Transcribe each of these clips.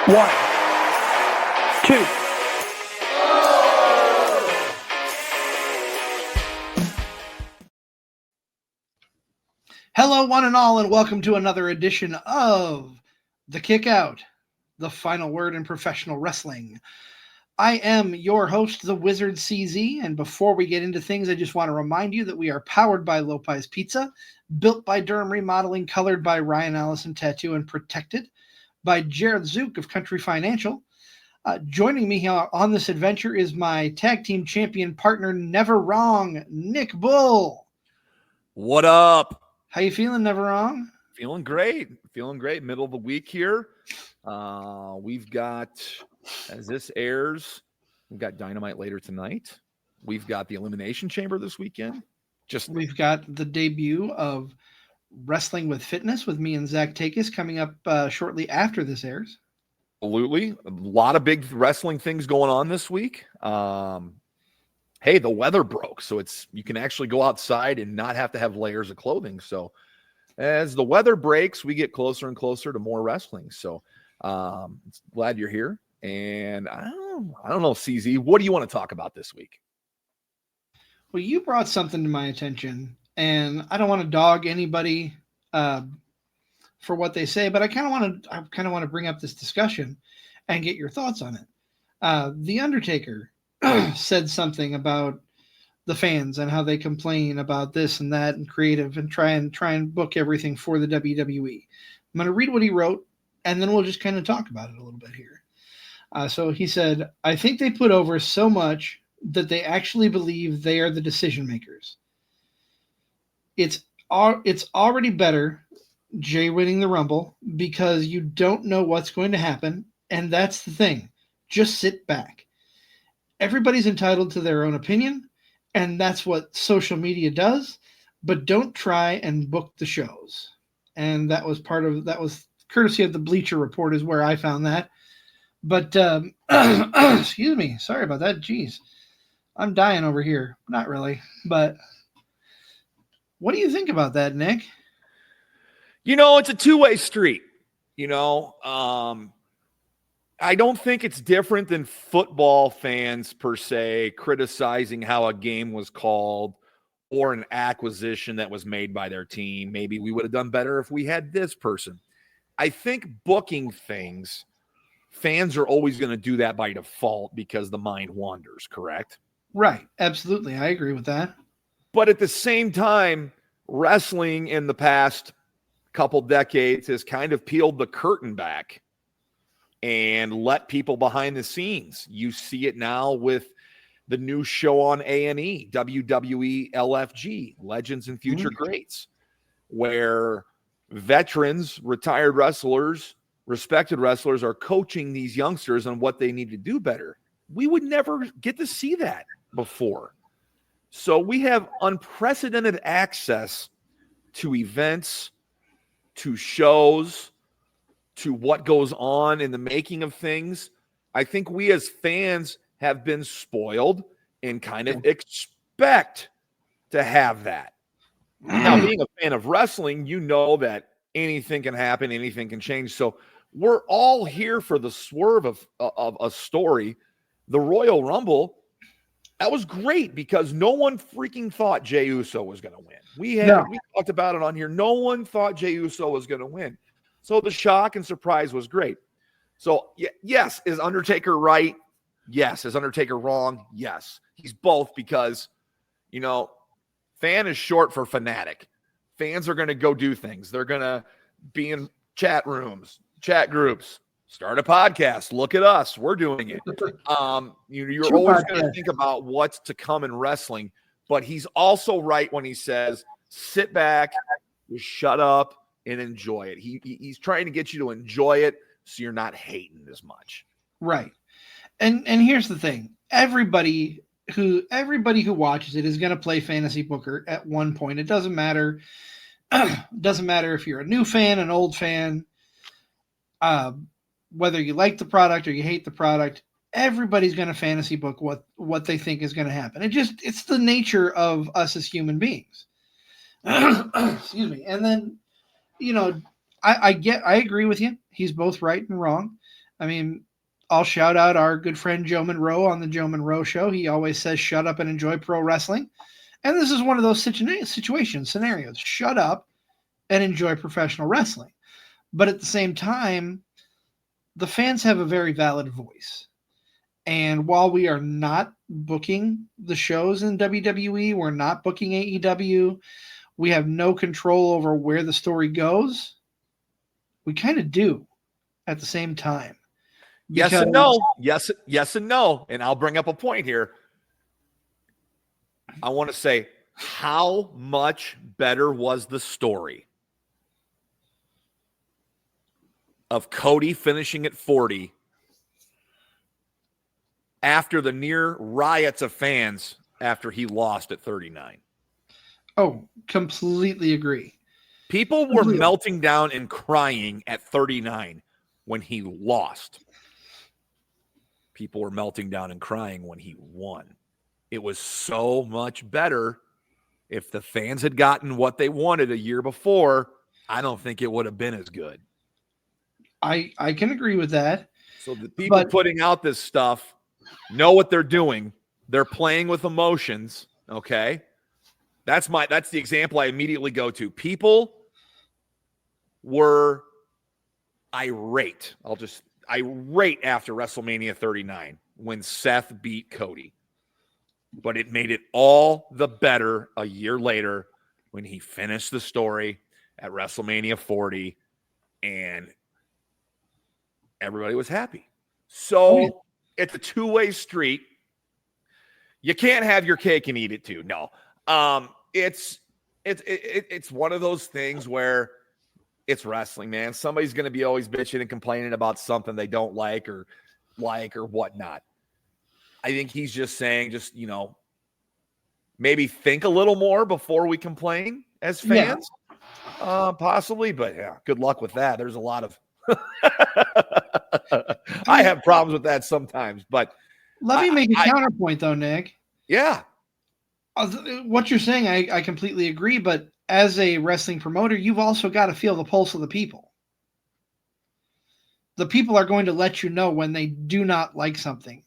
One, two. Hello, one and all, and welcome to another edition of The Kickout, the final word in professional wrestling. I am your host, the Wizard CZ, and before we get into things, I just want to remind you that we are powered by Lopez Pizza, built by Durham Remodeling, colored by Ryan Allison Tattoo, and protected by Jared Zook of Country Financial. Joining me here on this adventure is my tag team champion partner, Never Wrong, Nick Bull. What up? How you feeling, Never Wrong? Feeling great. Middle of the week here. We've got, as this airs, we've got Dynamite later tonight. We've got the Elimination Chamber this weekend. We've got the debut of Wrestling with Fitness with me and Zach Takis coming up shortly after this airs. Absolutely. A lot of big wrestling things going on this week. Hey, the weather broke, so you can actually go outside and not have to have layers of clothing. So as the weather breaks, we get closer and closer to more wrestling. So glad you're here. And I don't know, CZ, what do you want to talk about this week? Well, you brought something to my attention, and I don't want to dog anybody for what they say, but I kind of want to bring up this discussion and get your thoughts on it. The Undertaker said something about the fans and how they complain about this and that and creative and try and book everything for the WWE. I'm going to read what he wrote, and then we'll just kind of talk about it a little bit here. So he said, I think they put over so much that they actually believe they are the decision makers. It's already better Jay winning the Rumble because you don't know what's going to happen, and that's the thing. Just sit back. Everybody's entitled to their own opinion, and that's what social media does, but don't try and book the shows. And that was courtesy of the Bleacher Report is where I found that. But excuse me, sorry about that. Jeez, I'm dying over here. Not really, but what do you think about that, Nick? It's a two-way street. I don't think it's different than football fans per se criticizing how a game was called or an acquisition that was made by their team. Maybe we would have done better if we had this person. I think booking things, fans are always going to do that by default because the mind wanders, correct? Right. Absolutely. I agree with that. But at the same time, wrestling in the past couple decades has kind of peeled the curtain back and let people behind the scenes. You see it now with the new show on A&E, WWE LFG, Legends and Future Greats, where veterans, retired wrestlers, respected wrestlers are coaching these youngsters on what they need to do better. We would never get to see that before. So we have unprecedented access to events, to shows, to what goes on in the making of things. I think we as fans have been spoiled and kind of expect to have that. Now, being a fan of wrestling, you know that anything can happen, anything can change. So we're all here for the swerve of a story. The Royal Rumble, that was great because no one freaking thought Jey Uso was going to win. We talked about it on here. No one thought Jey Uso was going to win. So the shock and surprise was great. So, yes, is Undertaker right? Yes. Is Undertaker wrong? Yes. He's both because, fan is short for fanatic. Fans are going to go do things. They're going to be in chat rooms, chat groups, start a podcast. Look at us. We're doing it. You're always going to think about what's to come in wrestling, but he's also right when he says, sit back, just shut up, and enjoy it. He's trying to get you to enjoy it so you're not hating as much. Right. And here's the thing. Everybody who watches it is going to play fantasy booker at one point. It doesn't matter. Doesn't matter if you're a new fan, an old fan, whether you like the product or you hate the product. Everybody's going to fantasy book what they think is going to happen. It's the nature of us as human beings. Excuse me. And then, I agree with you. He's both right and wrong. I mean, I'll shout out our good friend Joe Monroe on the Joe Monroe Show. He always says, shut up and enjoy pro wrestling. And this is one of those scenarios. Shut up and enjoy professional wrestling. But at the same time, the fans have a very valid voice. And while we are not booking the shows in WWE, we're not booking AEW, we have no control over where the story goes. We kind of do at the same time. Yes and no. Yes and no. And I'll bring up a point here. I want to say, how much better was the story of Cody finishing at 40 after the near riots of fans after he lost at 39? Oh, completely agree. People were melting down and crying at 39 when he lost. People were melting down and crying when he won. It was so much better. If the fans had gotten what they wanted a year before, I don't think it would have been as good. I can agree with that. So the people putting out this stuff know what they're doing. They're playing with emotions, okay? That's the example I immediately go to. People were irate. Irate after WrestleMania 39 when Seth beat Cody. But it made it all the better a year later when he finished the story at WrestleMania 40 and everybody was happy. So it's a two-way street. You can't have your cake and eat it too. No. It's one of those things where it's wrestling, man. Somebody's going to be always bitching and complaining about something they don't like or whatnot. I think he's just saying, maybe think a little more before we complain as fans, possibly. But yeah, good luck with that. There's a lot of I have problems with that sometimes. But let me make a counterpoint, though, Nick. Yeah. What you're saying, I completely agree. But as a wrestling promoter, you've also got to feel the pulse of the people. The people are going to let you know when they do not like something.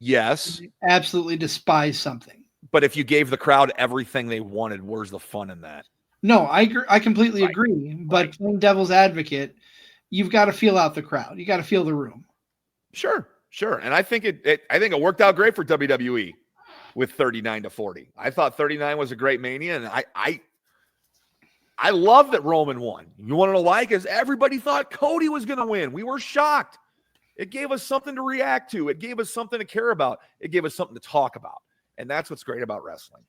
Yes. Absolutely despise something. But if you gave the crowd everything they wanted, where's the fun in that? No, I completely agree. But playing devil's advocate, you've got to feel out the crowd. You got to feel the room. Sure. And I think it worked out great for WWE with 39 to 40. I thought 39 was a great Mania, and I love that Roman won. You want to know why? Because everybody thought Cody was going to win. We were shocked. It gave us something to react to. It gave us something to care about. It gave us something to talk about. And that's what's great about wrestling.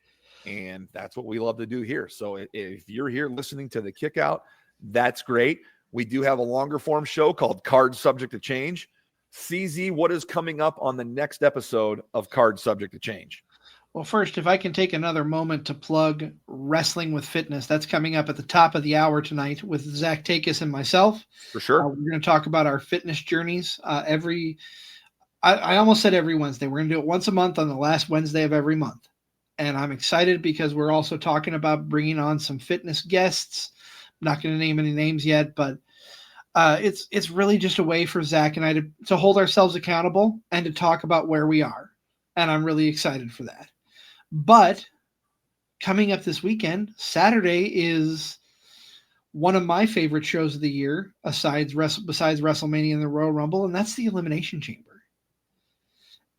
And that's what we love to do here. So if you're here listening to the Kick Out, that's great. We do have a longer form show called Card Subject to Change. CZ, what is coming up on the next episode of Card Subject to Change? Well, first, if I can take another moment to plug Wrestling with Fitness, that's coming up at the top of the hour tonight with Zach Takis and myself. For sure. We're going to talk about our fitness journeys I almost said every Wednesday. We're going to do it once a month on the last Wednesday of every month. And I'm excited because we're also talking about bringing on some fitness guests. I'm not going to name any names yet, but it's really just a way for Zach and I to hold ourselves accountable and to talk about where we are. And I'm really excited for that. But coming up this weekend, Saturday is one of my favorite shows of the year, besides WrestleMania and the Royal Rumble, and that's the Elimination Chamber.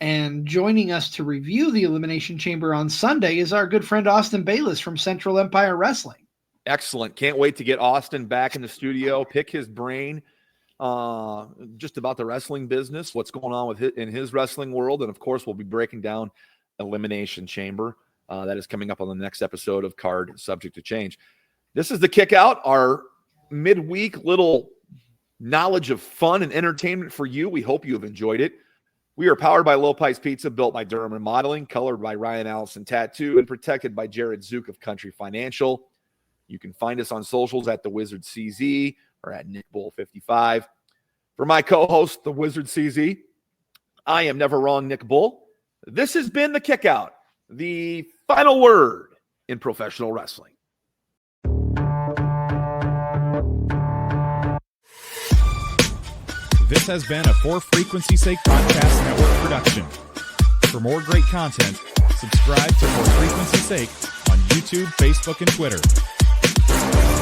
And joining us to review the Elimination Chamber on Sunday is our good friend Austin Bayless from Central Empire Wrestling. Excellent. Can't wait to get Austin back in the studio, pick his brain just about the wrestling business, what's going on in his wrestling world. And, of course, we'll be breaking down Elimination Chamber. That is coming up on the next episode of Card Subject to Change. This is the Kick Out, our midweek little knowledge of fun and entertainment for you. We hope you have enjoyed it. We are powered by Low Pies Pizza, built by Durham Remodeling, colored by Ryan Allison Tattoo, and protected by Jared Zook of Country Financial. You can find us on socials at The Wizard CZ or at Nick Bull 55. For my co-host, The Wizard CZ, I am never wrong, Nick Bull. This has been the Kick Out, the final word in professional wrestling. This has been a For Frequency's Sake Podcast Network production. For more great content, subscribe to For Frequency's Sake on YouTube, Facebook, and Twitter.